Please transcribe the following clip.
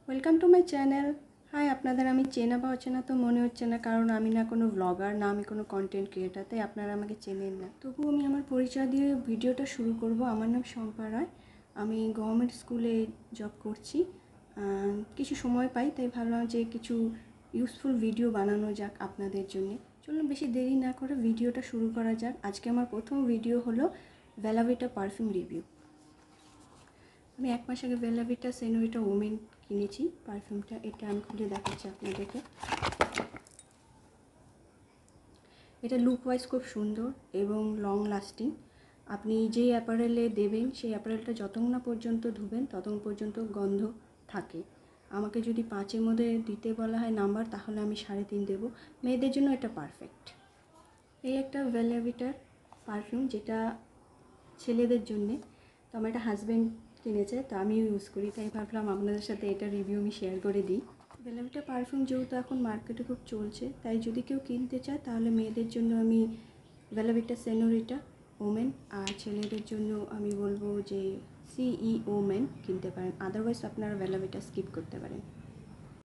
Welcome to my channel. Hi, আপনাদের আমি চেনা বা অচেনা তো মনে হচ্ছে না, কারণ আমি না কোনো ব্লগার, না আমি কোনো কন্টেন্ট ক্রিয়েটার, তাই আপনারা আমাকে চেনেন না। তবুও আমি আমার পরিচয় দিয়ে ভিডিওটা শুরু করব। আমার নাম শম্পা রায়। আমি গভর্নমেন্ট স্কুলে জব করছি। কিছু সময় পাই, তাই ভাবলাম যে কিছু ইউজফুল ভিডিও বানানো যাক আপনাদের জন্যে। চলুন বেশি দেরি না করে ভিডিওটা শুরু করা যাক। আজকে আমার প্রথম ভিডিও হলো বেলা ভিটা পারফিউম রিভিউ। আমি 1 মাস আগে বেলা ভিটা সেনোরিটা ওমেন কিনেছি পারফিউমটা। এটা আমি খুলে দেখাচ্ছি আপনাদেরকে। এটা লুক ওয়াইজ খুব সুন্দর এবং লং লাস্টিং। আপনি যেই অ্যাপারেলে দেবেন সেই অ্যাপারেলটা যতক্ষণ না পর্যন্ত ধুবেন ততক্ষণ পর্যন্ত গন্ধ থাকে। আমাকে যদি 5-এর মধ্যে দিতে বলা হয় নাম্বার, তাহলে আমি 3.5 দেবো। মেয়েদের জন্য এটা পারফেক্ট। এই একটা বেলা ভিটার পারফিউম, যেটা ছেলেদের জন্যে। তো আমার একটা হাজব্যান্ড কিনেছে, তো আমিও ইউজ করি, তাই ভাবলাম আপনাদের সাথে এটা রিভিউ আমি শেয়ার করে দিই। বেলা ভিটা পারফিউম যেহেতু এখন মার্কেটে খুব চলছে, তাই যদি কেউ কিনতে চায় তাহলে মেয়েদের জন্য আমি বেলা ভিটা সেনোরিটা ওমেন, আর ছেলেদের জন্য আমি বলবো যে সিই ওমেন কিনতে পারেন। আদারওয়াইজ আপনারা বেলা ভিটা স্কিপ করতে পারেন।